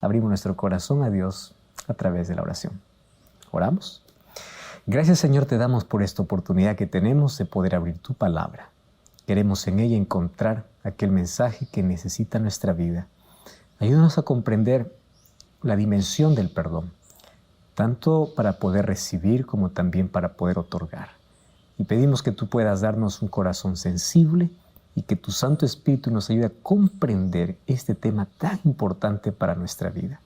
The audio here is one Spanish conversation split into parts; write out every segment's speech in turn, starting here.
abrimos nuestro corazón a Dios a través de la oración. ¿Oramos? Gracias, Señor, te damos por esta oportunidad que tenemos de poder abrir tu palabra. Queremos en ella encontrar aquel mensaje que necesita nuestra vida. Ayúdanos a comprender la dimensión del perdón, tanto para poder recibir como también para poder otorgar. Y pedimos que tú puedas darnos un corazón sensible y que tu Santo Espíritu nos ayude a comprender este tema tan importante para nuestra vida.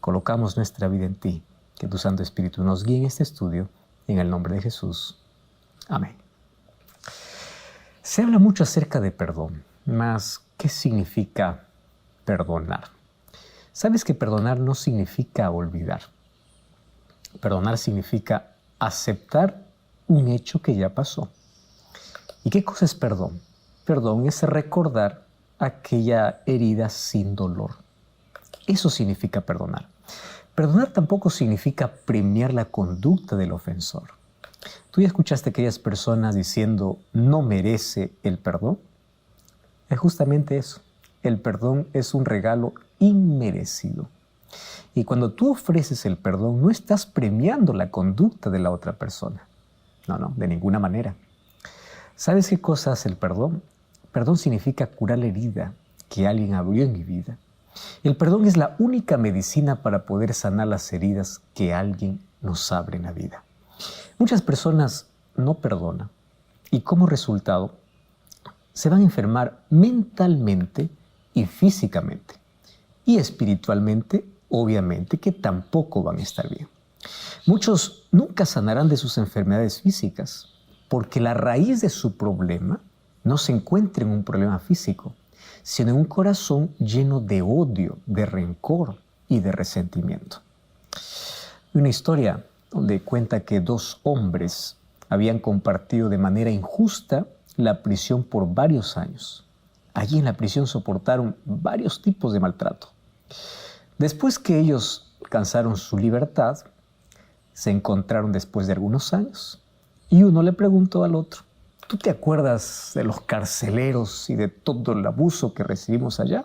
Colocamos nuestra vida en ti. Que tu Santo Espíritu nos guíe en este estudio, en el nombre de Jesús. Amén. Se habla mucho acerca de perdón, mas ¿qué significa perdonar? ¿Sabes que perdonar no significa olvidar? Perdonar significa aceptar un hecho que ya pasó. ¿Y qué cosa es perdón? Perdón es recordar aquella herida sin dolor. Eso significa perdonar. Perdonar tampoco significa premiar la conducta del ofensor. ¿Tú ya escuchaste a aquellas personas diciendo no merece el perdón? Es justamente eso. El perdón es un regalo inmerecido. Y cuando tú ofreces el perdón, no estás premiando la conducta de la otra persona. No, de ninguna manera. ¿Sabes qué cosa hace el perdón? Perdón significa curar la herida que alguien abrió en mi vida. El perdón es la única medicina para poder sanar las heridas que alguien nos abre en la vida. Muchas personas no perdonan y como resultado se van a enfermar mentalmente y físicamente. Y espiritualmente, obviamente, que tampoco van a estar bien. Muchos nunca sanarán de sus enfermedades físicas porque la raíz de su problema no se encuentra en un problema físico, sino en un corazón lleno de odio, de rencor y de resentimiento. Hay una historia donde cuenta que dos hombres habían compartido de manera injusta la prisión por varios años. Allí en la prisión soportaron varios tipos de maltrato. Después que ellos alcanzaron su libertad, se encontraron después de algunos años y uno le preguntó al otro: ¿tú te acuerdas de los carceleros y de todo el abuso que recibimos allá?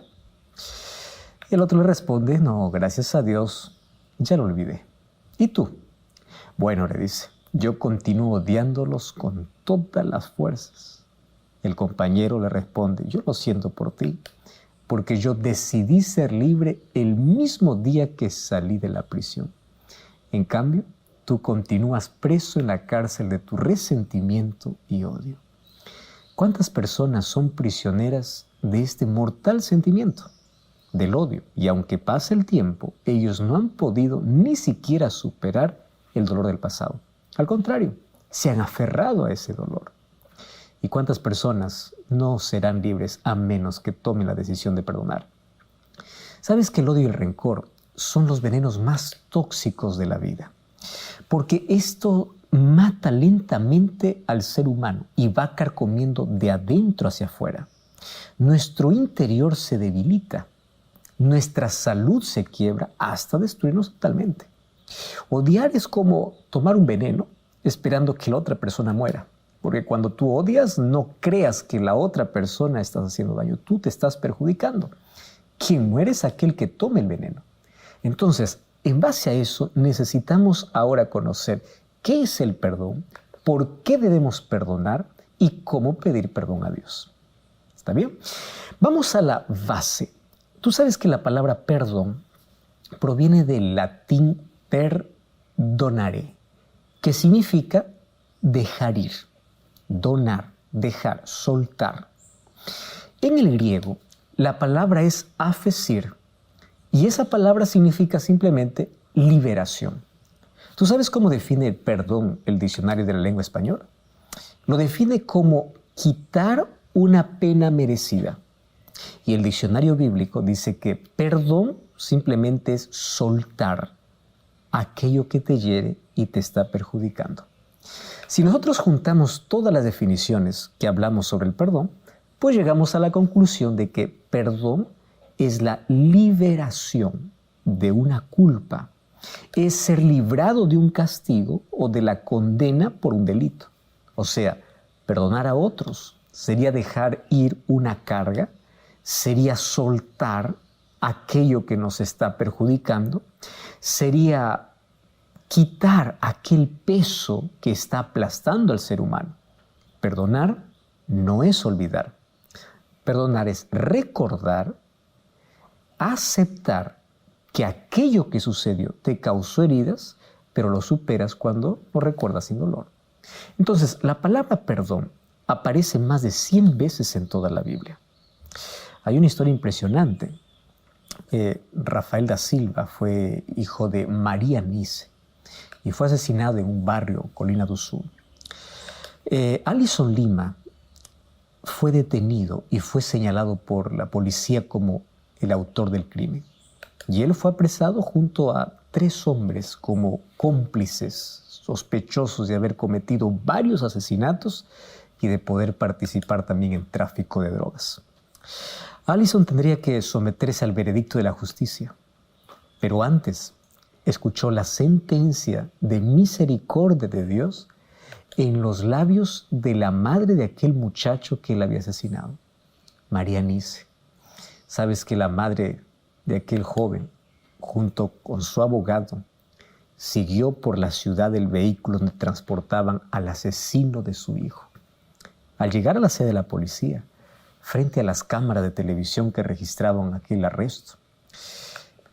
Y el otro le responde: no, gracias a Dios, ya lo olvidé. ¿Y tú? Bueno, le dice, yo continúo odiándolos con todas las fuerzas. El compañero le responde: yo lo siento por ti, porque yo decidí ser libre el mismo día que salí de la prisión. En cambio, tú continúas preso en la cárcel de tu resentimiento y odio. ¿Cuántas personas son prisioneras de este mortal sentimiento, del odio? Y aunque pase el tiempo, ellos no han podido ni siquiera superar el dolor del pasado. Al contrario, se han aferrado a ese dolor. ¿Y cuántas personas no serán libres a menos que tomen la decisión de perdonar? ¿Sabes que el odio y el rencor son los venenos más tóxicos de la vida? Porque esto mata lentamente al ser humano y va carcomiendo de adentro hacia afuera. Nuestro interior se debilita, nuestra salud se quiebra hasta destruirnos totalmente. Odiar es como tomar un veneno esperando que la otra persona muera. Porque cuando tú odias, no creas que la otra persona está haciendo daño, tú te estás perjudicando. Quien muere es aquel que toma el veneno. Entonces, en base a eso, necesitamos ahora conocer qué es el perdón, por qué debemos perdonar y cómo pedir perdón a Dios. ¿Está bien? Vamos a la base. Tú sabes que la palabra perdón proviene del latín perdonare, que significa dejar ir, donar, dejar, soltar. En el griego, la palabra es afesir, y esa palabra significa simplemente liberación. ¿Tú sabes cómo define perdón el diccionario de la lengua española? Lo define como quitar una pena merecida. Y el diccionario bíblico dice que perdón simplemente es soltar aquello que te hiere y te está perjudicando. Si nosotros juntamos todas las definiciones que hablamos sobre el perdón, pues llegamos a la conclusión de que perdón es la liberación de una culpa, es ser librado de un castigo o de la condena por un delito. O sea, perdonar a otros sería dejar ir una carga, sería soltar aquello que nos está perjudicando, sería quitar aquel peso que está aplastando al ser humano. Perdonar no es olvidar. Perdonar es recordar, aceptar que aquello que sucedió te causó heridas, pero lo superas cuando lo recuerdas sin dolor. Entonces, la palabra perdón aparece más de 100 veces en toda la Biblia. Hay una historia impresionante. Rafael da Silva fue hijo de María Nice y fue asesinado en un barrio, Colina do Sul. Alison Lima fue detenido y fue señalado por la policía como el autor del crimen. Y él fue apresado junto a 3 hombres como cómplices, sospechosos de haber cometido varios asesinatos y de poder participar también en tráfico de drogas. Alison tendría que someterse al veredicto de la justicia, pero antes escuchó la sentencia de misericordia de Dios en los labios de la madre de aquel muchacho que él había asesinado, María Nice. Sabes que la madre de aquel joven, junto con su abogado, siguió por la ciudad del vehículo donde transportaban al asesino de su hijo. Al llegar a la sede de la policía, frente a las cámaras de televisión que registraban aquel arresto,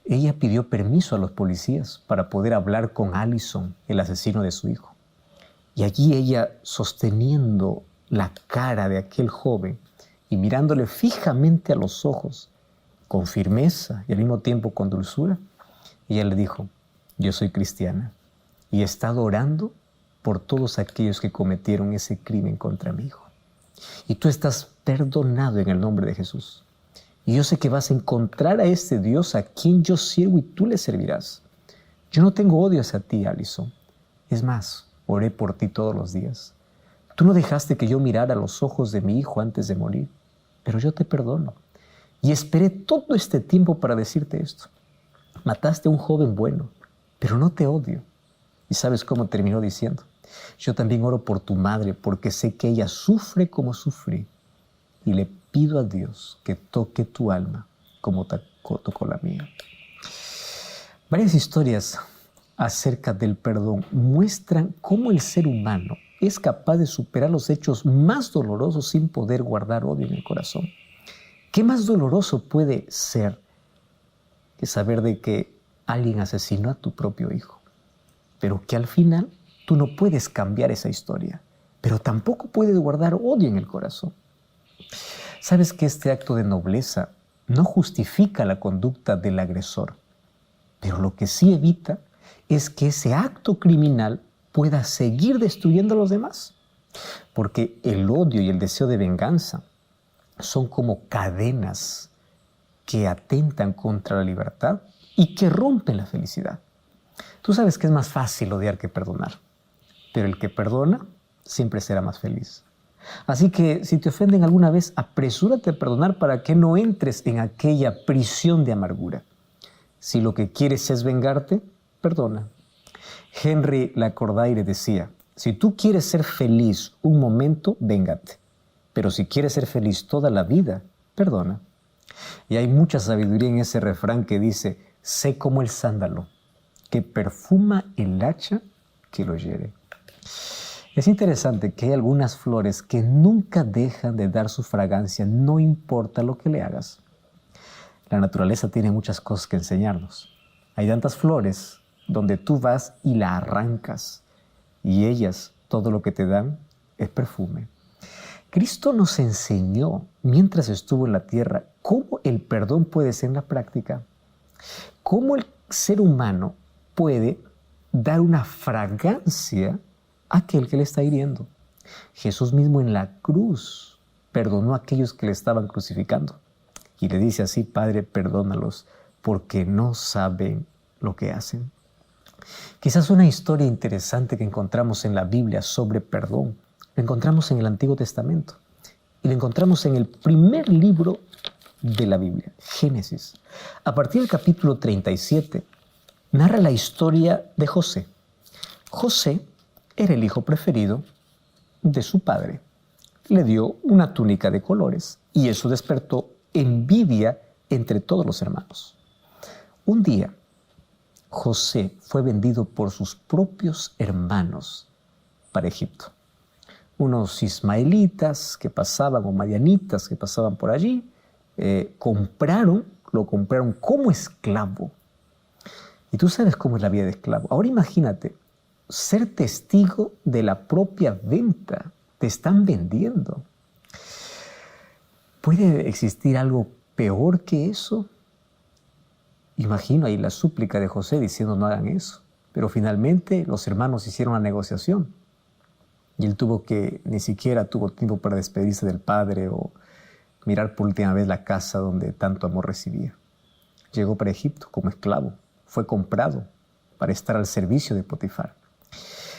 ella pidió permiso a los policías para poder hablar con Alison, el asesino de su hijo. Y allí ella, sosteniendo la cara de aquel joven y mirándole fijamente a los ojos, con firmeza y al mismo tiempo con dulzura, ella le dijo: yo soy cristiana y he estado orando por todos aquellos que cometieron ese crimen contra mi hijo. Y tú estás perdonado en el nombre de Jesús. Y yo sé que vas a encontrar a este Dios a quien yo sirvo y tú le servirás. Yo no tengo odio hacia ti, Alison. Es más, oré por ti todos los días. Tú no dejaste que yo mirara a los ojos de mi hijo antes de morir, pero yo te perdono. Y esperé todo este tiempo para decirte esto. Mataste a un joven bueno, pero no te odio. ¿Y sabes cómo terminó diciendo? Yo también oro por tu madre porque sé que ella sufre como sufrí. Y le pido a Dios que toque tu alma como tocó la mía. Varias historias acerca del perdón muestran cómo el ser humano es capaz de superar los hechos más dolorosos sin poder guardar odio en el corazón. ¿Qué más doloroso puede ser que saber de que alguien asesinó a tu propio hijo? Pero que al final tú no puedes cambiar esa historia, pero tampoco puedes guardar odio en el corazón. Sabes que este acto de nobleza no justifica la conducta del agresor, pero lo que sí evita es que ese acto criminal pueda seguir destruyendo a los demás. Porque el odio y el deseo de venganza son como cadenas que atentan contra la libertad y que rompen la felicidad. Tú sabes que es más fácil odiar que perdonar, pero el que perdona siempre será más feliz. Así que si te ofenden alguna vez, apresúrate a perdonar para que no entres en aquella prisión de amargura. Si lo que quieres es vengarte, perdona. Henry Lacordaire decía: si tú quieres ser feliz un momento, véngate. Pero si quieres ser feliz toda la vida, perdona. Y hay mucha sabiduría en ese refrán que dice: sé como el sándalo, que perfuma el hacha que lo hiere. Es interesante que hay algunas flores que nunca dejan de dar su fragancia, no importa lo que le hagas. La naturaleza tiene muchas cosas que enseñarnos. Hay tantas flores donde tú vas y la arrancas, y ellas, todo lo que te dan es perfume. Cristo nos enseñó, mientras estuvo en la tierra, cómo el perdón puede ser en la práctica. Cómo el ser humano puede dar una fragancia a aquel que le está hiriendo. Jesús mismo en la cruz perdonó a aquellos que le estaban crucificando. Y le dice así: Padre, perdónalos, porque no saben lo que hacen. Quizás una historia interesante que encontramos en la Biblia sobre perdón, lo encontramos en el Antiguo Testamento. Y lo encontramos en el primer libro de la Biblia, Génesis. A partir del capítulo 37, narra la historia de José. José era el hijo preferido de su padre. Le dio una túnica de colores y eso despertó envidia entre todos los hermanos. Un día, José fue vendido por sus propios hermanos para Egipto. Unos ismaelitas que pasaban, o madianitas que pasaban por allí, lo compraron como esclavo. Y tú sabes cómo es la vida de esclavo. Ahora imagínate, ser testigo de la propia venta. Te están vendiendo. ¿Puede existir algo peor que eso? Imagino ahí la súplica de José diciendo no hagan eso. Pero finalmente los hermanos hicieron la negociación. Y él ni siquiera tuvo tiempo para despedirse del padre o mirar por última vez la casa donde tanto amor recibía. Llegó para Egipto como esclavo. Fue comprado para estar al servicio de Potifar.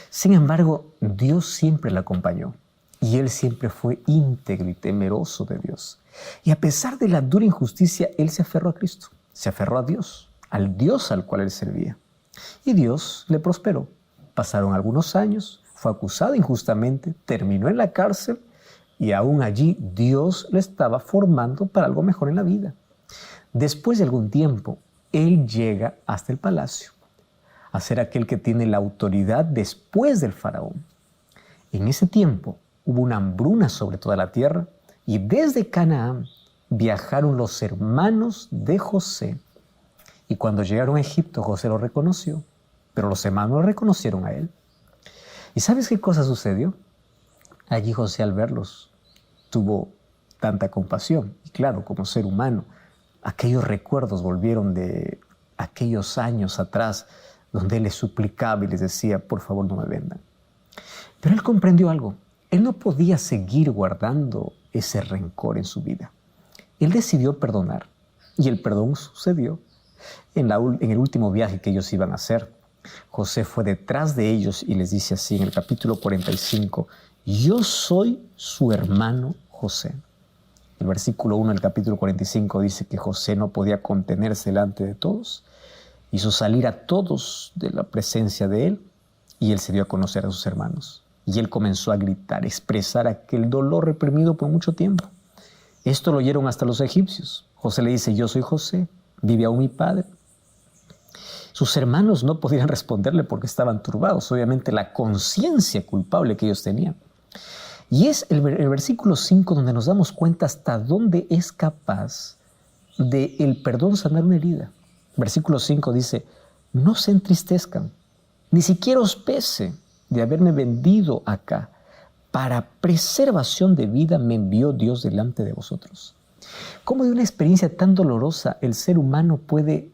Sin embargo, Dios siempre le acompañó. Y él siempre fue íntegro y temeroso de Dios. Y a pesar de la dura injusticia, él se aferró a Cristo. Se aferró a Dios, al Dios al cual él servía. Y Dios le prosperó. Pasaron algunos años, fue acusado injustamente, terminó en la cárcel y aún allí Dios le estaba formando para algo mejor en la vida. Después de algún tiempo, él llega hasta el palacio a ser aquel que tiene la autoridad después del faraón. En ese tiempo hubo una hambruna sobre toda la tierra y desde Canaán viajaron los hermanos de José. Y cuando llegaron a Egipto, José lo reconoció, pero los hermanos lo reconocieron a él. ¿Y sabes qué cosa sucedió? Allí José, al verlos, tuvo tanta compasión. Y claro, como ser humano, aquellos recuerdos volvieron de aquellos años atrás donde él les suplicaba y les decía, por favor no me vendan. Pero él comprendió algo. Él no podía seguir guardando ese rencor en su vida. Él decidió perdonar y el perdón sucedió. En el último viaje que ellos iban a hacer, José fue detrás de ellos y les dice así en el capítulo 45, yo soy su hermano José. El versículo 1 del capítulo 45 dice que José no podía contenerse delante de todos, hizo salir a todos de la presencia de él y él se dio a conocer a sus hermanos. Y él comenzó a gritar, expresar aquel dolor reprimido por mucho tiempo. Esto lo oyeron hasta los egipcios. José le dice, yo soy José, vive aún mi padre. Sus hermanos no podían responderle porque estaban turbados, obviamente la conciencia culpable que ellos tenían. Y es el versículo 5 donde nos damos cuenta hasta dónde es capaz de el perdón sanar una herida. Versículo 5 dice, no se entristezcan, ni siquiera os pese de haberme vendido acá. Para preservación de vida me envió Dios delante de vosotros. ¿Cómo de una experiencia tan dolorosa el ser humano puede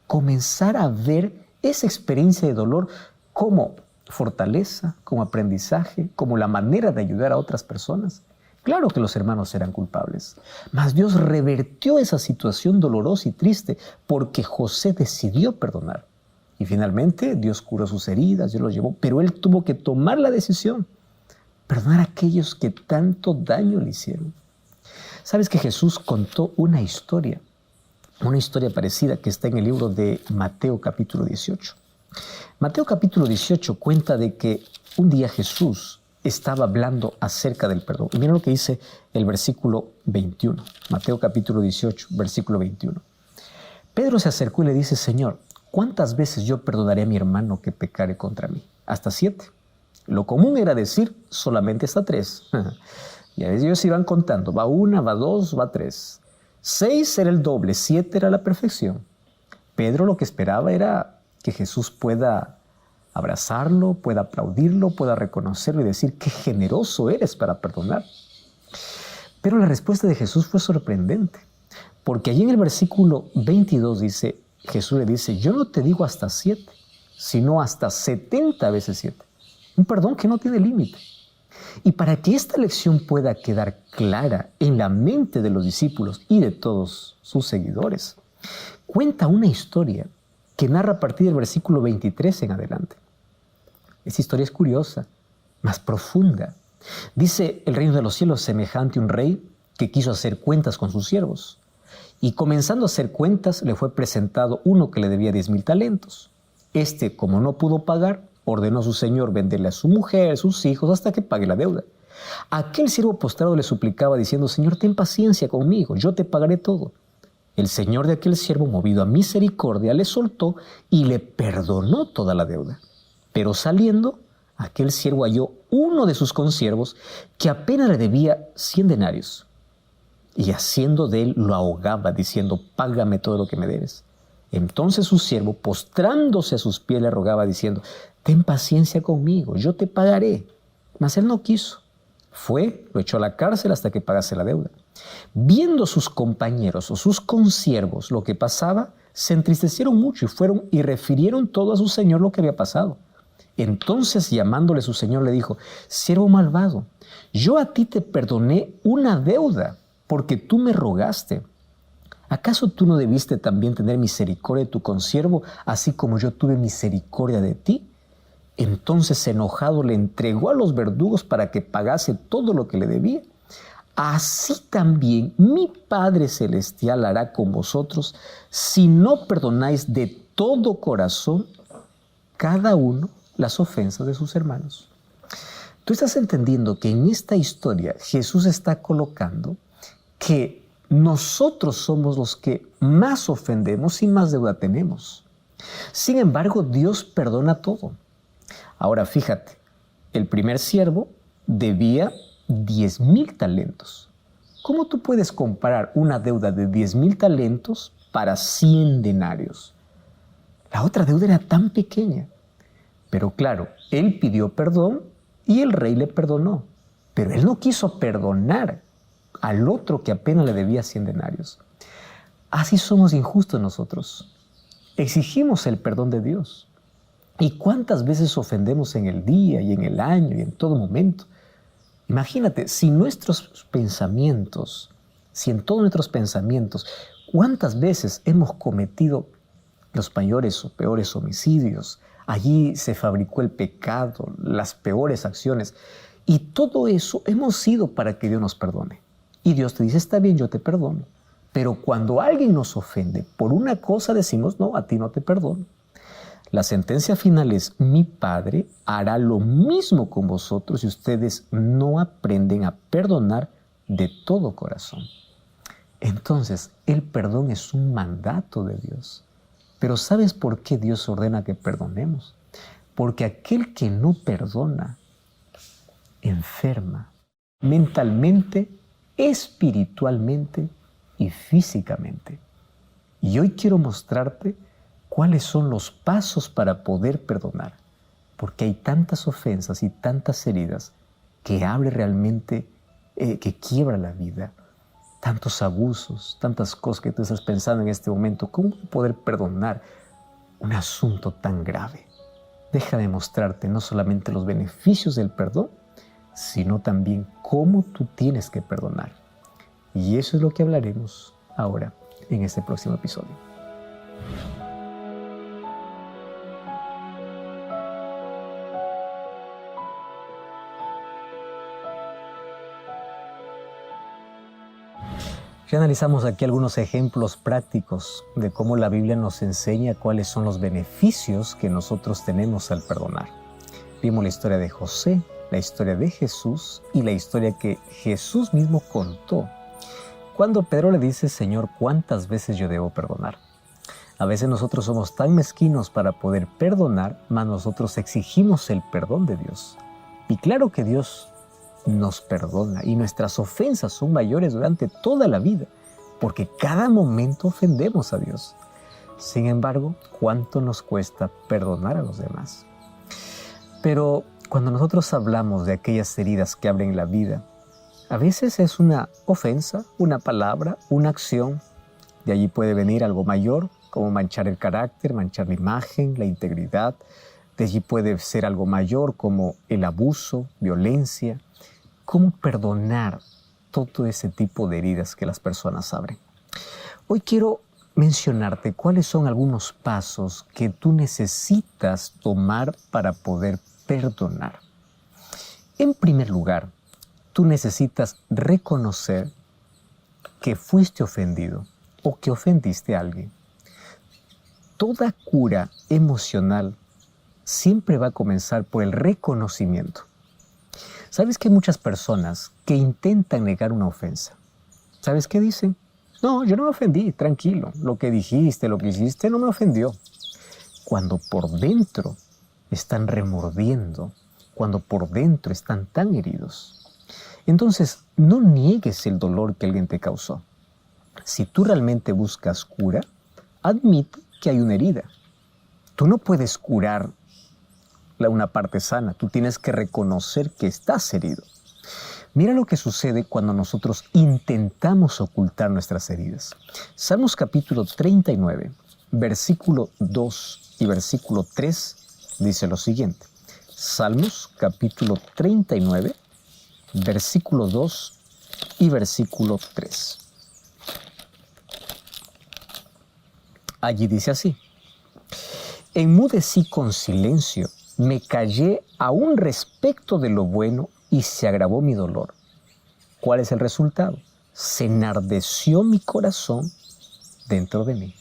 comenzar a ver esa experiencia de dolor como fortaleza, como aprendizaje, como la manera de ayudar a otras personas? Claro que los hermanos eran culpables, mas Dios revertió esa situación dolorosa y triste porque José decidió perdonar. Y finalmente Dios curó sus heridas, Dios los llevó, pero él tuvo que tomar la decisión, perdonar a aquellos que tanto daño le hicieron. ¿Sabes que Jesús contó una historia parecida que está en el libro de Mateo capítulo 18? Mateo capítulo 18 cuenta de que un día Jesús estaba hablando acerca del perdón. Y mira lo que dice el versículo 21. Mateo capítulo 18, versículo 21. Pedro se acercó y le dice, Señor, ¿cuántas veces yo perdonaré a mi hermano que pecare contra mí? Hasta 7. Lo común era decir solamente hasta 3. Y a veces ellos iban contando, va 1, va 2, va 3. 6 era el doble, 7 era la perfección. Pedro lo que esperaba era que Jesús pueda abrazarlo, pueda aplaudirlo, pueda reconocerlo y decir qué generoso eres para perdonar. Pero la respuesta de Jesús fue sorprendente, porque allí en el versículo 22 dice, Jesús le dice, yo no te digo hasta 7, sino hasta 70 veces 7. Un perdón que no tiene límite. Y para que esta lección pueda quedar clara en la mente de los discípulos y de todos sus seguidores, cuenta una historia que narra a partir del versículo 23 en adelante. Esa historia es curiosa, más profunda. Dice, el reino de los cielos semejante a un rey que quiso hacer cuentas con sus siervos. Y comenzando a hacer cuentas, le fue presentado uno que le debía 10,000 talentos. Este, como no pudo pagar, ordenó a su señor venderle a su mujer, sus hijos, hasta que pague la deuda. Aquel siervo postrado le suplicaba diciendo, Señor, ten paciencia conmigo, yo te pagaré todo. El señor de aquel siervo, movido a misericordia, le soltó y le perdonó toda la deuda. Pero saliendo, aquel siervo halló uno de sus consiervos que apenas le debía 100 denarios. Y haciendo de él lo ahogaba, diciendo: págame todo lo que me debes. Entonces su siervo, postrándose a sus pies, le rogaba, diciendo: ten paciencia conmigo, yo te pagaré. Mas él no quiso. Fue, lo echó a la cárcel hasta que pagase la deuda. Viendo sus compañeros o sus consiervos lo que pasaba, se entristecieron mucho y fueron y refirieron todo a su señor lo que había pasado. Entonces, llamándole su señor, le dijo: siervo malvado, yo a ti te perdoné una deuda porque tú me rogaste. ¿Acaso tú no debiste también tener misericordia de tu consiervo, así como yo tuve misericordia de ti? Entonces, enojado, le entregó a los verdugos para que pagase todo lo que le debía. Así también mi Padre Celestial hará con vosotros si no perdonáis de todo corazón cada uno las ofensas de sus hermanos. Tú estás entendiendo que en esta historia Jesús está colocando que nosotros somos los que más ofendemos y más deuda tenemos. Sin embargo, Dios perdona todo. Ahora fíjate, el primer siervo debía 10,000 talentos. ¿Cómo tú puedes comparar una deuda de 10,000 talentos para 100 denarios? La otra deuda era tan pequeña. Pero claro, él pidió perdón y el rey le perdonó. Pero él no quiso perdonar al otro que apenas le debía 100 denarios. Así somos injustos nosotros. Exigimos el perdón de Dios. ¿Y cuántas veces ofendemos en el día y en el año y en todo momento? Imagínate, si en todos nuestros pensamientos, ¿cuántas veces hemos cometido los mayores o peores homicidios? Allí se fabricó el pecado, las peores acciones. Y todo eso hemos sido para que Dios nos perdone. Y Dios te dice: está bien, yo te perdono. Pero cuando alguien nos ofende por una cosa, decimos: no, a ti no te perdono. La sentencia final es: mi Padre hará lo mismo con vosotros si ustedes no aprenden a perdonar de todo corazón. Entonces, el perdón es un mandato de Dios. Pero ¿sabes por qué Dios ordena que perdonemos? Porque aquel que no perdona enferma mentalmente, espiritualmente y físicamente. Y hoy quiero mostrarte cuáles son los pasos para poder perdonar, porque hay tantas ofensas y tantas heridas que abre realmente, que quiebra la vida, tantos abusos, tantas cosas que tú estás pensando en este momento. ¿Cómo poder perdonar un asunto tan grave? Déjame mostrarte no solamente los beneficios del perdón, sino también cómo tú tienes que perdonar. Y eso es lo que hablaremos ahora en este próximo episodio. Ya analizamos aquí algunos ejemplos prácticos de cómo la Biblia nos enseña cuáles son los beneficios que nosotros tenemos al perdonar. Vimos la historia de José, la historia de Jesús y la historia que Jesús mismo contó. Cuando Pedro le dice: Señor, ¿cuántas veces yo debo perdonar? A veces nosotros somos tan mezquinos para poder perdonar, mas nosotros exigimos el perdón de Dios. Y claro que Dios nos perdona y nuestras ofensas son mayores durante toda la vida, porque cada momento ofendemos a Dios. Sin embargo, ¿cuánto nos cuesta perdonar a los demás? Pero cuando nosotros hablamos de aquellas heridas que abren la vida, a veces es una ofensa, una palabra, una acción. De allí puede venir algo mayor, como manchar el carácter, manchar la imagen, la integridad. De allí puede ser algo mayor, como el abuso, violencia. ¿Cómo perdonar todo ese tipo de heridas que las personas abren? Hoy quiero mencionarte cuáles son algunos pasos que tú necesitas tomar para poder perdonar. En primer lugar, tú necesitas reconocer que fuiste ofendido o que ofendiste a alguien. Toda cura emocional siempre va a comenzar por el reconocimiento. ¿Sabes que hay muchas personas que intentan negar una ofensa? ¿Sabes qué dicen? No, yo no me ofendí, tranquilo. Lo que dijiste, lo que hiciste no me ofendió. Cuando por dentro están remordiendo, cuando por dentro están tan heridos. Entonces, no niegues el dolor que alguien te causó. Si tú realmente buscas cura, admite que hay una herida. Tú no puedes curar una parte sana, tú tienes que reconocer que estás herido. Mira lo que sucede cuando nosotros intentamos ocultar nuestras heridas. Salmos capítulo 39, versículo 2 y versículo 3 dice lo siguiente. Salmos capítulo 39, versículo 2 y versículo 3. Allí dice así: enmudecí con silencio, me callé aún respecto de lo bueno y se agravó mi dolor. ¿Cuál es el resultado? Se enardeció mi corazón dentro de mí.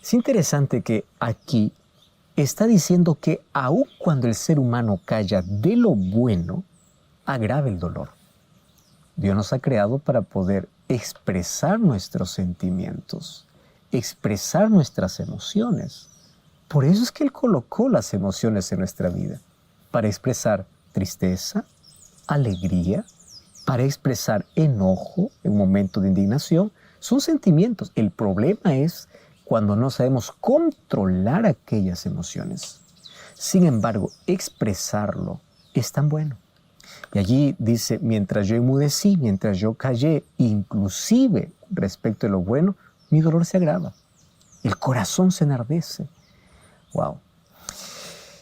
Es interesante que aquí está diciendo que aun cuando el ser humano calla de lo bueno, agrava el dolor. Dios nos ha creado para poder expresar nuestros sentimientos, expresar nuestras emociones. Por eso es que Él colocó las emociones en nuestra vida, para expresar tristeza, alegría, para expresar enojo en un momento de indignación. Son sentimientos. El problema es cuando no sabemos controlar aquellas emociones. Sin embargo, expresarlo es tan bueno. Y allí dice, mientras yo enmudecí, mientras yo callé, inclusive respecto de lo bueno, mi dolor se agrava. El corazón se enardece. Wow.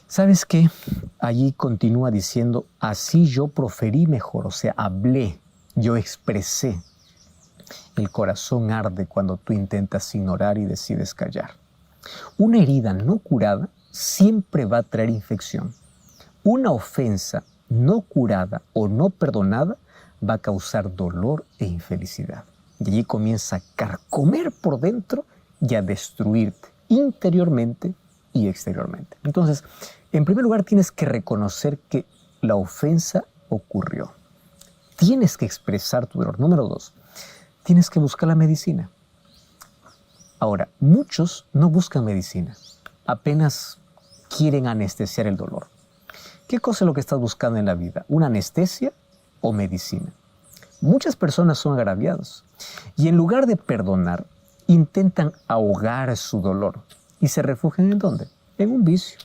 ¿Sabes qué? Allí continúa diciendo, así yo proferí mejor, o sea, hablé, yo expresé. El corazón arde cuando tú intentas ignorar y decides callar. Una herida no curada siempre va a traer infección. Una ofensa no curada o no perdonada va a causar dolor e infelicidad. Y allí comienza a carcomer por dentro y a destruirte interiormente y exteriormente. Entonces, en primer lugar, tienes que reconocer que la ofensa ocurrió. Tienes que expresar tu dolor. Número 2, tienes que buscar la medicina. Ahora, muchos no buscan medicina. Apenas quieren anestesiar el dolor. ¿Qué cosa es lo que estás buscando en la vida? ¿Una anestesia o medicina? Muchas personas son agraviados y en lugar de perdonar, intentan ahogar su dolor y se refugian ¿en dónde? En un vicio.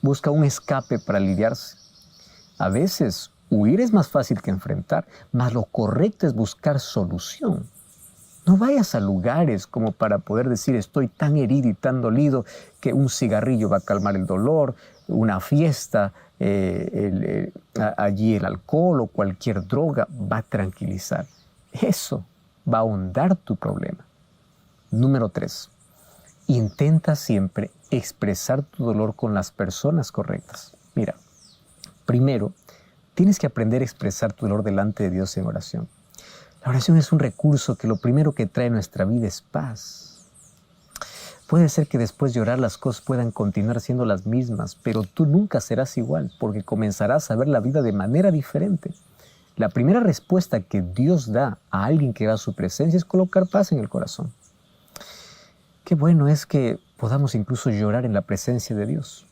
Busca un escape para aliviarse. A veces, huir es más fácil que enfrentar, mas lo correcto es buscar solución. No vayas a lugares como para poder decir estoy tan herido y tan dolido que un cigarrillo va a calmar el dolor, una fiesta, allí el alcohol o cualquier droga va a tranquilizar. Eso va a ahondar tu problema. Número 3, intenta siempre expresar tu dolor con las personas correctas. Mira, primero, tienes que aprender a expresar tu dolor delante de Dios en oración. La oración es un recurso que lo primero que trae a nuestra vida es paz. Puede ser que después de orar las cosas puedan continuar siendo las mismas, pero tú nunca serás igual porque comenzarás a ver la vida de manera diferente. La primera respuesta que Dios da a alguien que va a su presencia es colocar paz en el corazón. Qué bueno es que podamos incluso llorar en la presencia de Dios.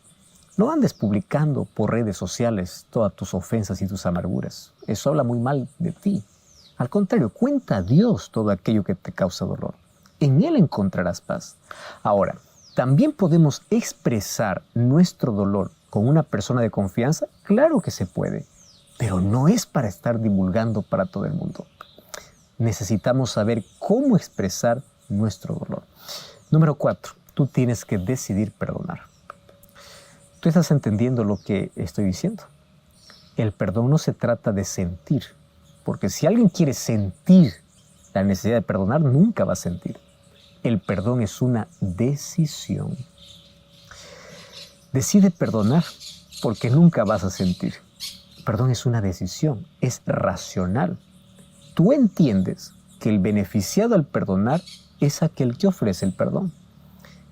No andes publicando por redes sociales todas tus ofensas y tus amarguras. Eso habla muy mal de ti. Al contrario, cuenta a Dios todo aquello que te causa dolor. En Él encontrarás paz. Ahora, ¿también podemos expresar nuestro dolor con una persona de confianza? Claro que se puede, pero no es para estar divulgando para todo el mundo. Necesitamos saber cómo expresar nuestro dolor. Número 4, tú tienes que decidir perdonar. ¿Tú estás entendiendo lo que estoy diciendo? El perdón no se trata de sentir, porque si alguien quiere sentir la necesidad de perdonar, nunca va a sentir. El perdón es una decisión. Decide perdonar porque nunca vas a sentir. El perdón es una decisión, es racional. Tú entiendes que el beneficiado al perdonar es aquel que ofrece el perdón.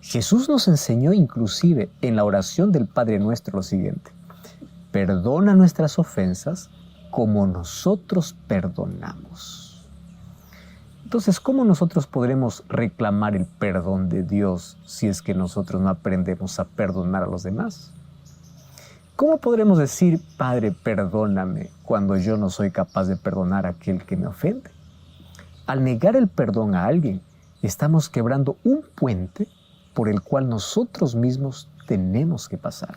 Jesús nos enseñó inclusive en la oración del Padre Nuestro lo siguiente: perdona nuestras ofensas como nosotros perdonamos. Entonces, ¿cómo nosotros podremos reclamar el perdón de Dios si es que nosotros no aprendemos a perdonar a los demás? ¿Cómo podremos decir, Padre, perdóname, cuando yo no soy capaz de perdonar a aquel que me ofende? Al negar el perdón a alguien, estamos quebrando un puente por el cual nosotros mismos tenemos que pasar.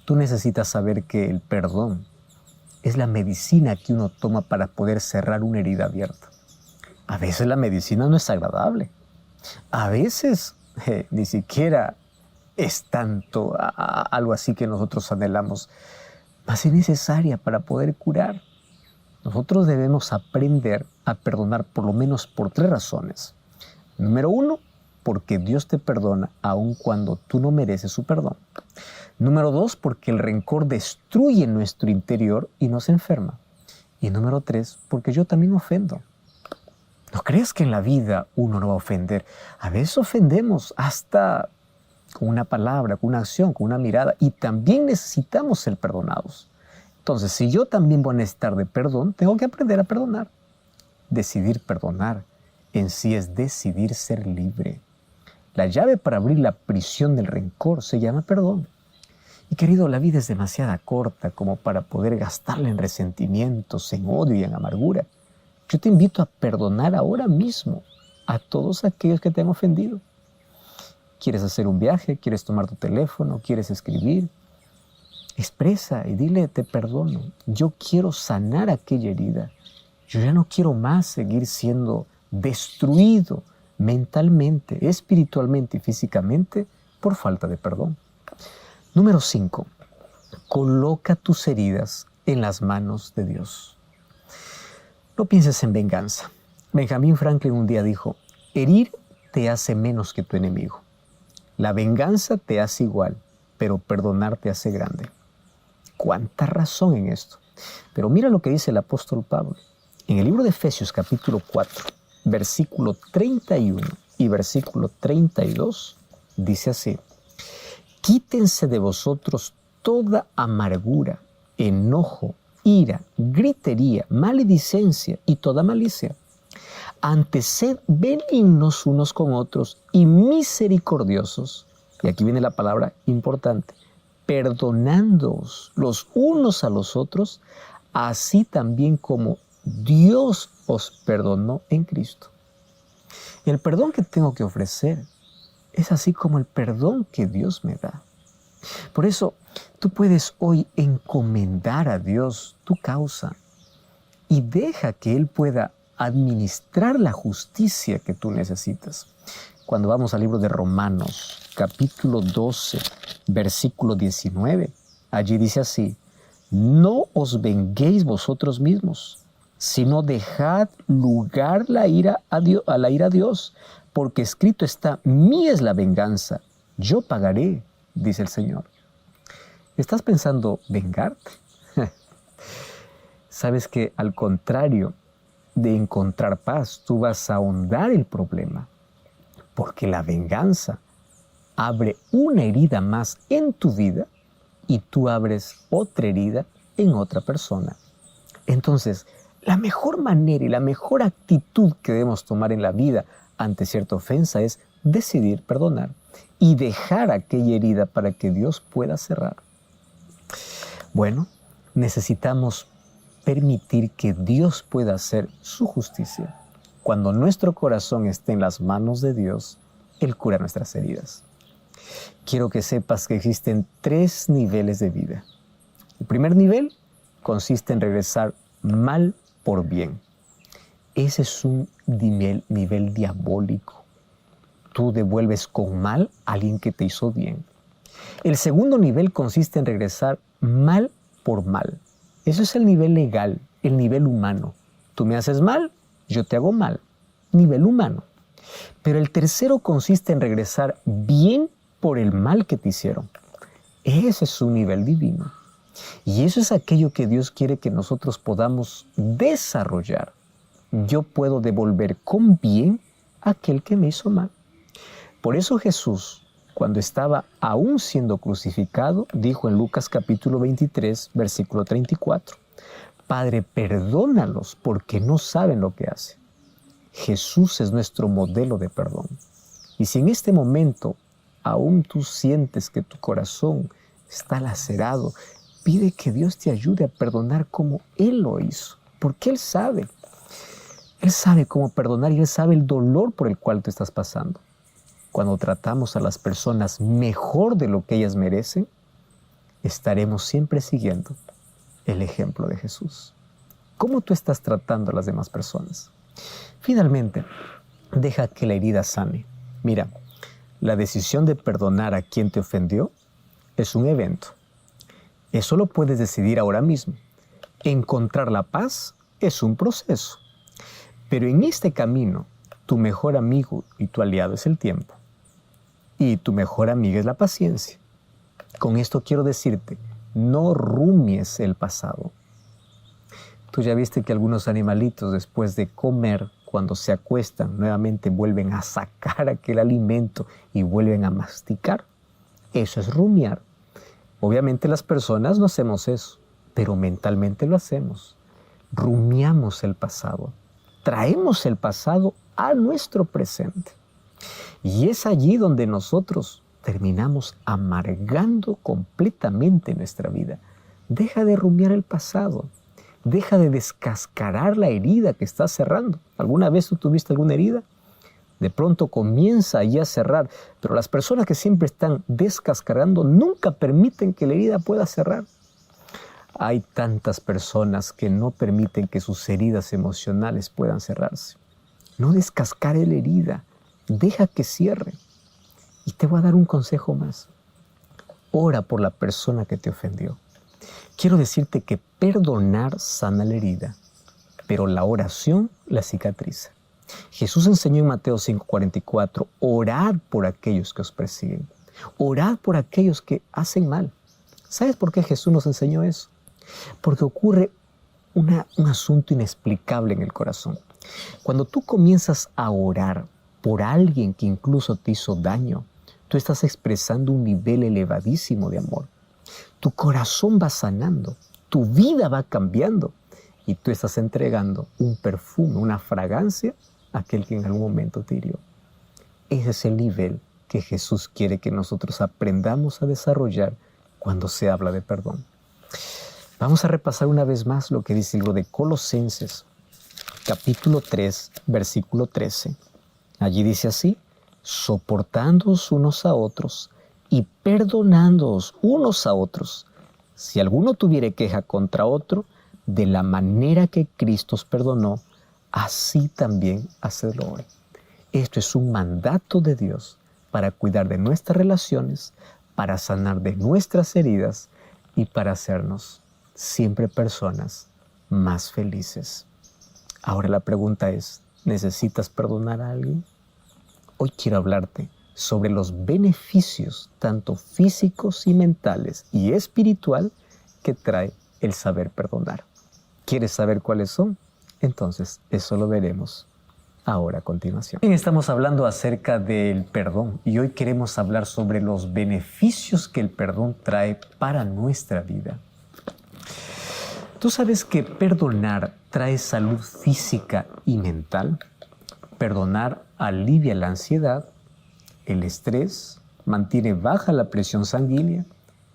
Tú necesitas saber que el perdón es la medicina que uno toma para poder cerrar una herida abierta. A veces la medicina no es agradable. A veces ni siquiera es tanto algo así que nosotros anhelamos, mas es necesaria para poder curar. Nosotros debemos aprender a perdonar por lo menos por 3 razones. Número 1, porque Dios te perdona aun cuando tú no mereces su perdón. Número 2, porque el rencor destruye nuestro interior y nos enferma. Y número 3, porque yo también ofendo. No creas que en la vida uno no va a ofender. A veces ofendemos hasta con una palabra, con una acción, con una mirada. Y también necesitamos ser perdonados. Entonces, si yo también voy a necesitar de perdón, tengo que aprender a perdonar. Decidir perdonar en sí es decidir ser libre. La llave para abrir la prisión del rencor se llama perdón. Y querido, la vida es demasiado corta como para poder gastarla en resentimientos, en odio y en amargura. Yo te invito a perdonar ahora mismo a todos aquellos que te han ofendido. ¿Quieres hacer un viaje? ¿Quieres tomar tu teléfono? ¿Quieres escribir? Expresa y dile, te perdono. Yo quiero sanar aquella herida. Yo ya no quiero más seguir siendo destruido mentalmente, espiritualmente y físicamente por falta de perdón. Número 5. Coloca tus heridas en las manos de Dios. No pienses en venganza. Benjamin Franklin un día dijo, herir te hace menos que tu enemigo. La venganza te hace igual, pero perdonar te hace grande. ¿Cuánta razón en esto? Pero mira lo que dice el apóstol Pablo. En el libro de Efesios capítulo 4, versículo 31 y versículo 32, dice así. Quítense de vosotros toda amargura, enojo, ira, gritería, maledicencia y toda malicia. Antes sed benignos unos con otros y misericordiosos. Y aquí viene la palabra importante. Perdonándoos los unos a los otros, así también como Dios os perdonó en Cristo. El perdón que tengo que ofrecer es así como el perdón que Dios me da. Por eso, tú puedes hoy encomendar a Dios tu causa y deja que Él pueda administrar la justicia que tú necesitas. Cuando vamos al libro de Romanos, capítulo 12, versículo 19, allí dice así, no os venguéis vosotros mismos, sino dejad lugar a la ira a Dios, porque escrito está, mía es la venganza, yo pagaré, dice el Señor. ¿Estás pensando vengarte? Sabes que al contrario de encontrar paz, tú vas a ahondar el problema, porque la venganza abre una herida más en tu vida y tú abres otra herida en otra persona. Entonces, la mejor manera y la mejor actitud que debemos tomar en la vida ante cierta ofensa es decidir perdonar y dejar aquella herida para que Dios pueda cerrar. Bueno, necesitamos permitir que Dios pueda hacer su justicia. Cuando nuestro corazón esté en las manos de Dios, Él cura nuestras heridas. Quiero que sepas que existen 3 niveles de vida. El primer nivel consiste en regresar mal por bien. Ese es un nivel diabólico. Tú devuelves con mal a alguien que te hizo bien. El segundo nivel consiste en regresar mal por mal. Eso es el nivel legal, el nivel humano. Tú me haces mal, yo te hago mal. Nivel humano. Pero el tercero consiste en regresar bien por el mal que te hicieron. Ese es un nivel divino. Y eso es aquello que Dios quiere que nosotros podamos desarrollar. Yo puedo devolver con bien a aquel que me hizo mal. Por eso Jesús, cuando estaba aún siendo crucificado, dijo en Lucas capítulo 23, versículo 34, Padre, perdónalos porque no saben lo que hacen. Jesús es nuestro modelo de perdón. Y si en este momento aún tú sientes que tu corazón está lacerado, pide que Dios te ayude a perdonar como Él lo hizo, porque Él sabe. Él sabe cómo perdonar y Él sabe el dolor por el cual tú estás pasando. Cuando tratamos a las personas mejor de lo que ellas merecen, estaremos siempre siguiendo el ejemplo de Jesús. ¿Cómo tú estás tratando a las demás personas? Finalmente, deja que la herida sane. Mira, la decisión de perdonar a quien te ofendió es un evento. Eso lo puedes decidir ahora mismo. Encontrar la paz es un proceso. Pero en este camino, tu mejor amigo y tu aliado es el tiempo. Y tu mejor amiga es la paciencia. Con esto quiero decirte, no rumies el pasado. Tú ya viste que algunos animalitos después de comer, cuando se acuestan, nuevamente vuelven a sacar aquel alimento y vuelven a masticar. Eso es rumiar. Obviamente las personas no hacemos eso, pero mentalmente lo hacemos. Rumiamos el pasado. Traemos el pasado a nuestro presente. Y es allí donde nosotros terminamos amargando completamente nuestra vida. Deja de rumiar el pasado. Deja de descascarar la herida que estás cerrando. ¿Alguna vez tú tuviste alguna herida? De pronto comienza ya a cerrar, pero las personas que siempre están descascarando nunca permiten que la herida pueda cerrar. Hay tantas personas que no permiten que sus heridas emocionales puedan cerrarse. No descascare la herida, deja que cierre. Y te voy a dar un consejo más. Ora por la persona que te ofendió. Quiero decirte que perdonar sana la herida, pero la oración la cicatriza. Jesús enseñó en Mateo 5:44, orad por aquellos que os persiguen. Orad por aquellos que hacen mal. ¿Sabes por qué Jesús nos enseñó eso? Porque ocurre un asunto inexplicable en el corazón. Cuando tú comienzas a orar por alguien que incluso te hizo daño, tú estás expresando un nivel elevadísimo de amor. Tu corazón va sanando, tu vida va cambiando y tú estás entregando un perfume, una fragancia a aquel que en algún momento te hirió. Ese es el nivel que Jesús quiere que nosotros aprendamos a desarrollar cuando se habla de perdón. Vamos a repasar una vez más lo que dice el libro de Colosenses, capítulo 3, versículo 13. Allí dice así, soportándoos unos a otros y perdonándoos unos a otros, si alguno tuviere queja contra otro, de la manera que Cristo os perdonó, así también hacedlo hoy. Esto es un mandato de Dios para cuidar de nuestras relaciones, para sanar de nuestras heridas y para hacernos siempre personas más felices. Ahora la pregunta es, ¿necesitas perdonar a alguien? Hoy quiero hablarte sobre los beneficios, tanto físicos y mentales y espiritual, que trae el saber perdonar. ¿Quieres saber cuáles son? Entonces, eso lo veremos ahora a continuación. Estamos hablando acerca del perdón y hoy queremos hablar sobre los beneficios que el perdón trae para nuestra vida. ¿Tú sabes que perdonar trae salud física y mental? Perdonar alivia la ansiedad, el estrés, mantiene baja la presión sanguínea,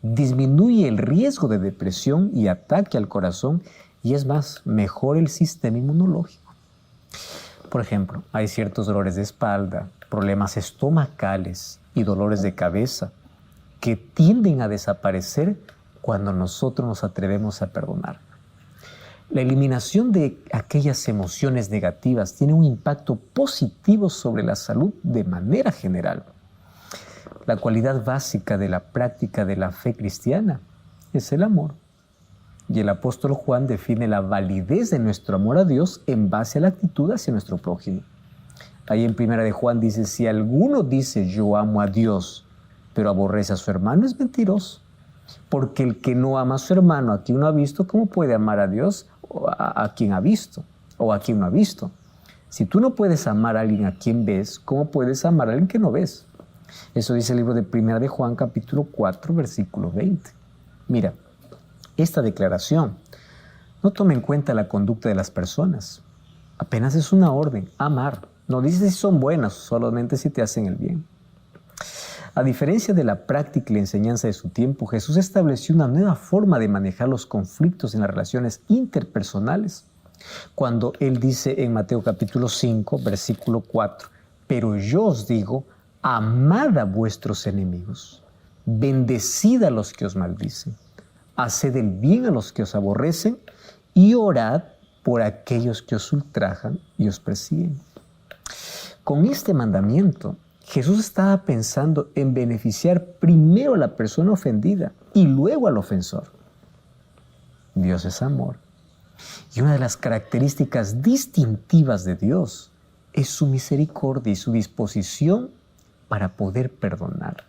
disminuye el riesgo de depresión y ataque al corazón y es más, mejora el sistema inmunológico. Por ejemplo, hay ciertos dolores de espalda, problemas estomacales y dolores de cabeza que tienden a desaparecer cuando nosotros nos atrevemos a perdonar. La eliminación de aquellas emociones negativas tiene un impacto positivo sobre la salud de manera general. La cualidad básica de la práctica de la fe cristiana es el amor. Y el apóstol Juan define la validez de nuestro amor a Dios en base a la actitud hacia nuestro prójimo. Ahí en 1 de Juan dice, si alguno dice yo amo a Dios, pero aborrece a su hermano, es mentiroso. Porque el que no ama a su hermano a quien no ha visto, ¿cómo puede amar a Dios a quien ha visto o a quien no ha visto? Si tú no puedes amar a alguien a quien ves, ¿cómo puedes amar a alguien que no ves? Eso dice el libro de 1 de Juan, capítulo 4, versículo 20. Mira, esta declaración no toma en cuenta la conducta de las personas, Apenas es una orden, amar. No dice si son buenas, solamente si te hacen el bien. A diferencia de la práctica y la enseñanza de su tiempo, Jesús estableció una nueva forma de manejar los conflictos en las relaciones interpersonales. Cuando Él dice en Mateo capítulo 5, versículo 4, pero yo os digo, amad a vuestros enemigos, bendecid a los que os maldicen, haced el bien a los que os aborrecen y orad por aquellos que os ultrajan y os persiguen. Con este mandamiento, Jesús estaba pensando en beneficiar primero a la persona ofendida y luego al ofensor. Dios es amor. Y una de las características distintivas de Dios es su misericordia y su disposición para poder perdonar.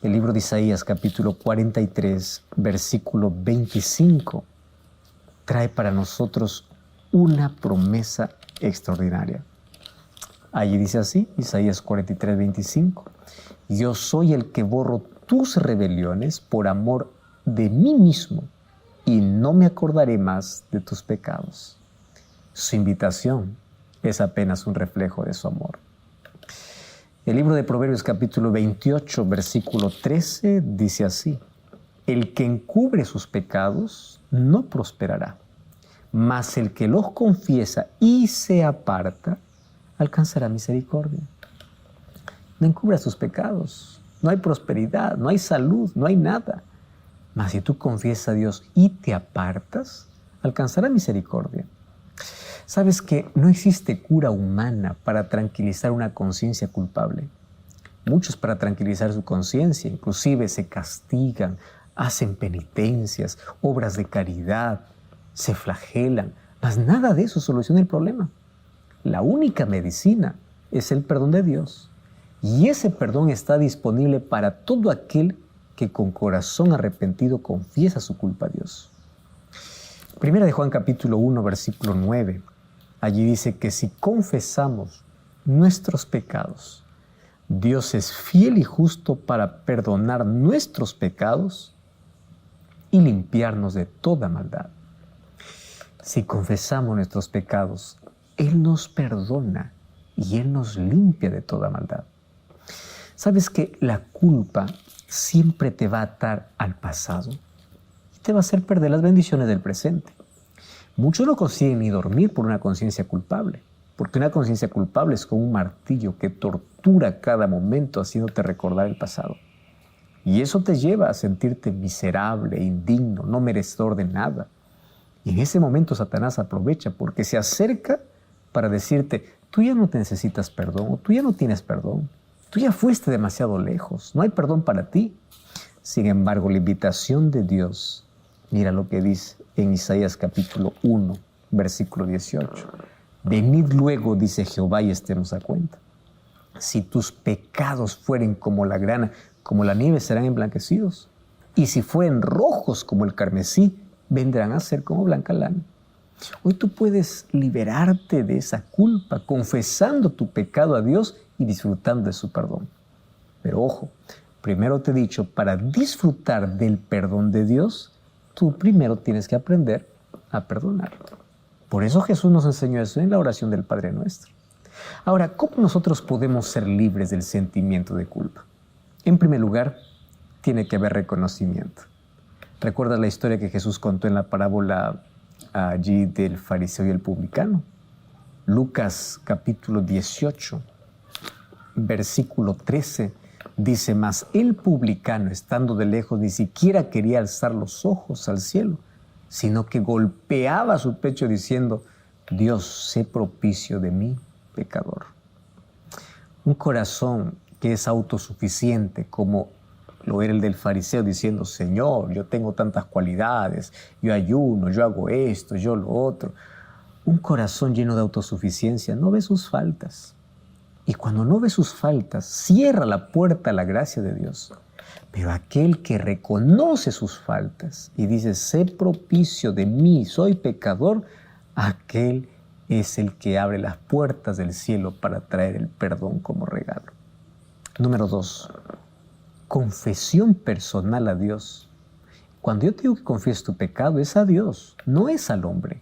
El libro de Isaías, capítulo 43, versículo 25, trae para nosotros una promesa extraordinaria. Allí dice así, Isaías 43, 25, yo soy el que borro tus rebeliones por amor de mí mismo y no me acordaré más de tus pecados. Su invitación es apenas un reflejo de su amor. El libro de Proverbios capítulo 28, versículo 13 dice así, el que encubre sus pecados no prosperará, mas el que los confiesa y se aparta alcanzará misericordia. No encubras tus pecados, no hay prosperidad, no hay salud, no hay nada. Mas si tú confiesas a Dios y te apartas, alcanzará misericordia. ¿Sabes que no existe cura humana para tranquilizar una conciencia culpable? Muchos para tranquilizar su conciencia inclusive se castigan, hacen penitencias, obras de caridad, se flagelan, mas nada de eso soluciona el problema. La única medicina es el perdón de Dios. Y ese perdón está disponible para todo aquel que con corazón arrepentido confiesa su culpa a Dios. Primera de Juan capítulo 1, versículo 9. Allí dice que si confesamos nuestros pecados, Dios es fiel y justo para perdonar nuestros pecados y limpiarnos de toda maldad. Si confesamos nuestros pecados, Él nos perdona y Él nos limpia de toda maldad. ¿Sabes que la culpa siempre te va a atar al pasado y te va a hacer perder las bendiciones del presente? Muchos no consiguen ni dormir por una conciencia culpable, porque una conciencia culpable es como un martillo que tortura cada momento haciéndote recordar el pasado. Y eso te lleva a sentirte miserable, indigno, no merecedor de nada. Y en ese momento Satanás aprovecha porque se acerca para decirte, tú ya no te necesitas perdón, o tú ya no tienes perdón, tú ya fuiste demasiado lejos, no hay perdón para ti. Sin embargo, la invitación de Dios, mira lo que dice en Isaías capítulo 1, versículo 18. Venid luego, dice Jehová, y estemos a cuenta. Si tus pecados fueren como la grana, como la nieve serán emblanquecidos. Y si fueren rojos como el carmesí, vendrán a ser como blanca lana. Hoy tú puedes liberarte de esa culpa confesando tu pecado a Dios y disfrutando de su perdón. Pero ojo, primero te he dicho, para disfrutar del perdón de Dios, tú primero tienes que aprender a perdonar. Por eso Jesús nos enseñó eso en la oración del Padre Nuestro. Ahora, ¿cómo nosotros podemos ser libres del sentimiento de culpa? En primer lugar, tiene que haber reconocimiento. ¿Recuerdas la historia que Jesús contó en la parábola allí del fariseo y el publicano? Lucas capítulo 18, versículo 13, dice, mas el publicano, estando de lejos, ni siquiera quería alzar los ojos al cielo, sino que golpeaba su pecho diciendo, Dios, sé propicio de mí, pecador. Un corazón que es autosuficiente, como lo era el del fariseo, diciendo, Señor, yo tengo tantas cualidades, yo ayuno, yo hago esto, yo lo otro. Un corazón lleno de autosuficiencia no ve sus faltas. Y cuando no ve sus faltas, cierra la puerta a la gracia de Dios. Pero aquel que reconoce sus faltas y dice, sé propicio de mí, soy pecador, aquel es el que abre las puertas del cielo para traer el perdón como regalo. Número 2, confesión personal a Dios. Cuando yo te digo que confieses tu pecado, es a Dios, no es al hombre.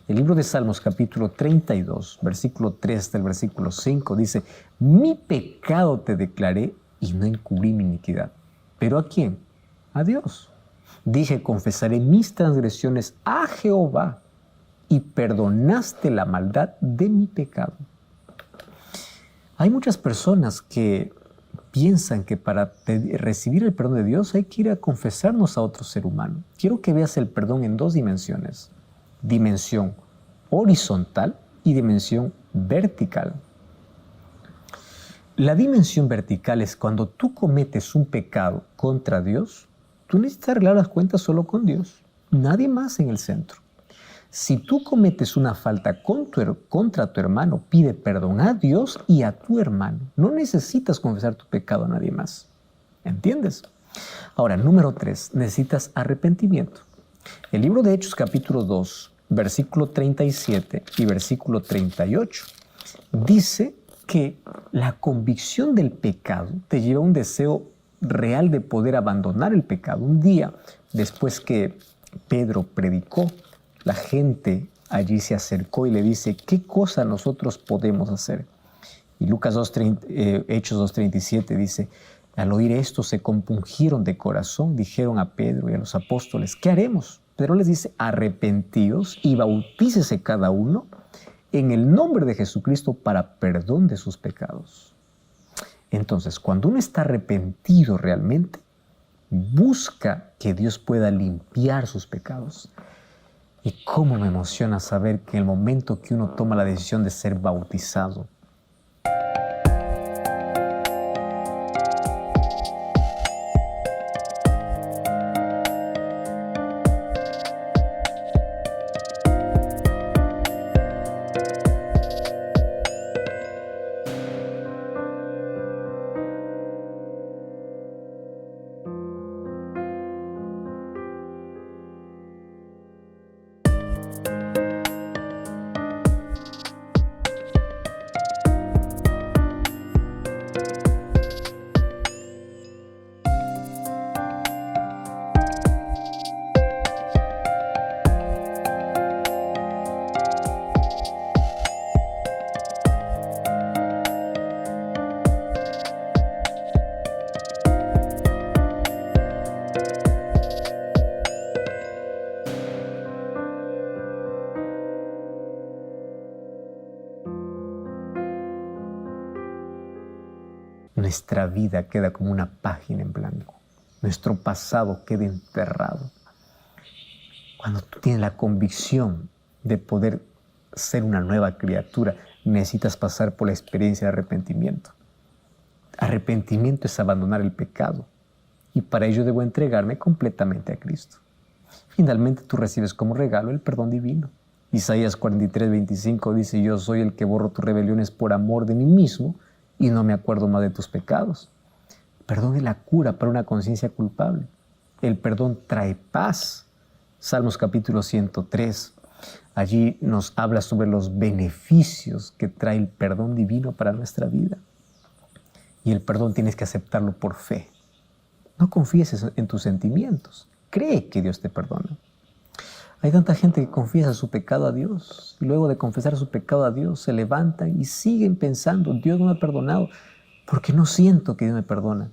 El libro de Salmos, capítulo 32, versículo 3 del versículo 5, dice: mi pecado te declaré y no encubrí mi iniquidad. ¿Pero a quién? A Dios. Dije: confesaré mis transgresiones a Jehová, y perdonaste la maldad de mi pecado. Hay muchas personas que piensan que para recibir el perdón de Dios hay que ir a confesarnos a otro ser humano. Quiero que veas el perdón en dos dimensiones: dimensión horizontal y dimensión vertical. La dimensión vertical es cuando tú cometes un pecado contra Dios, tú necesitas arreglar las cuentas solo con Dios, nadie más en el centro. Si tú cometes una falta contra tu hermano, pide perdón a Dios y a tu hermano. No necesitas confesar tu pecado a nadie más. ¿Entiendes? Ahora, número 3, necesitas arrepentimiento. El libro de Hechos, capítulo 2, versículo 37 y versículo 38, dice que la convicción del pecado te lleva a un deseo real de poder abandonar el pecado. Un día, después que Pedro predicó, la gente allí se acercó y le dice: ¿qué cosa nosotros podemos hacer? Y Hechos 2:37 dice: al oír esto se compungieron de corazón, dijeron a Pedro y a los apóstoles: ¿qué haremos? Pedro les dice: arrepentíos y bautícese cada uno en el nombre de Jesucristo para perdón de sus pecados. Entonces, cuando uno está arrepentido realmente, busca que Dios pueda limpiar sus pecados. Y cómo me emociona saber que en el momento que uno toma la decisión de ser bautizado, nuestra vida queda como una página en blanco. Nuestro pasado queda enterrado. Cuando tú tienes la convicción de poder ser una nueva criatura, necesitas pasar por la experiencia de arrepentimiento. Arrepentimiento es abandonar el pecado, y para ello debo entregarme completamente a Cristo. Finalmente tú recibes como regalo el perdón divino. Isaías 43:25 dice: yo soy el que borro tus rebeliones por amor de mí mismo, y no me acuerdo más de tus pecados. El perdón es la cura para una conciencia culpable. El perdón trae paz. Salmos capítulo 103. Allí nos habla sobre los beneficios que trae el perdón divino para nuestra vida. Y el perdón tienes que aceptarlo por fe. No confíes en tus sentimientos. Cree que Dios te perdona. Hay tanta gente que confiesa su pecado a Dios y luego de confesar su pecado a Dios se levantan y siguen pensando: Dios no me ha perdonado porque no siento que Dios me perdona.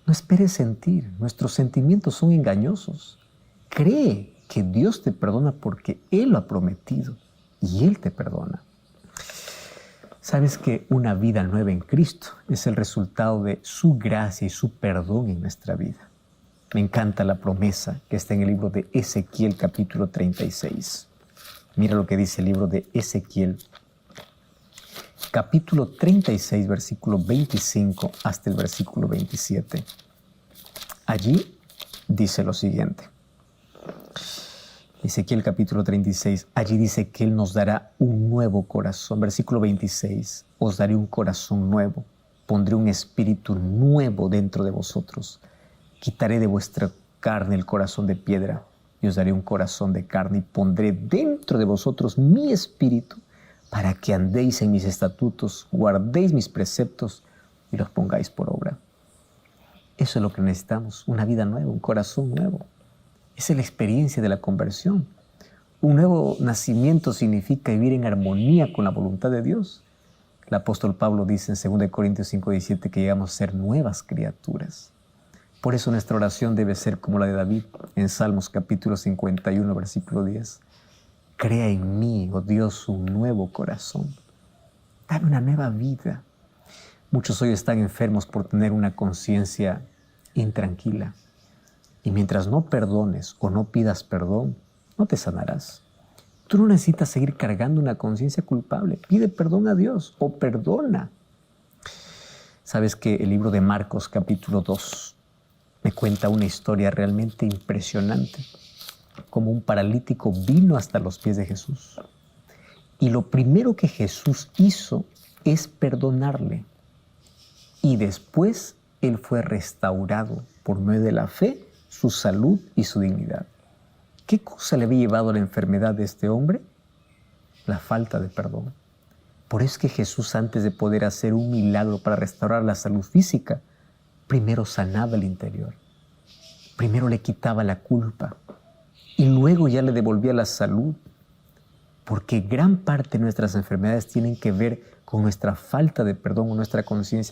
No esperes sentir, nuestros sentimientos son engañosos. Cree que Dios te perdona porque Él lo ha prometido y Él te perdona. Sabes que una vida nueva en Cristo es el resultado de su gracia y su perdón en nuestra vida. Me encanta la promesa que está en el libro de Ezequiel capítulo 36. Mira lo que dice el libro de Ezequiel capítulo 36, versículo 25 hasta el versículo 27. Allí dice lo siguiente. Ezequiel capítulo 36, allí dice que Él nos dará un nuevo corazón. Versículo 26, os daré un corazón nuevo, pondré un espíritu nuevo dentro de vosotros. Quitaré de vuestra carne el corazón de piedra y os daré un corazón de carne y pondré dentro de vosotros mi espíritu para que andéis en mis estatutos, guardéis mis preceptos y los pongáis por obra. Eso es lo que necesitamos, una vida nueva, un corazón nuevo. Esa es la experiencia de la conversión. Un nuevo nacimiento significa vivir en armonía con la voluntad de Dios. El apóstol Pablo dice en 2 Corintios 5:17 que llegamos a ser nuevas criaturas. Por eso nuestra oración debe ser como la de David en Salmos capítulo 51, versículo 10. Crea en mí, oh Dios, un nuevo corazón. Dame una nueva vida. Muchos hoy están enfermos por tener una conciencia intranquila. Y mientras no perdones o no pidas perdón, no te sanarás. Tú no necesitas seguir cargando una conciencia culpable. Pide perdón a Dios o perdona. Sabes que el libro de Marcos capítulo 2 me cuenta una historia realmente impresionante. Como un paralítico vino hasta los pies de Jesús. Y lo primero que Jesús hizo es perdonarle. Y después él fue restaurado por medio de la fe, su salud y su dignidad. ¿Qué cosa le había llevado a la enfermedad de este hombre? La falta de perdón. Por eso es que Jesús, antes de poder hacer un milagro para restaurar la salud física, primero sanaba el interior. Primero le quitaba la culpa y luego ya le devolvía la salud. Porque gran parte de nuestras enfermedades tienen que ver con nuestra falta de perdón o nuestra conciencia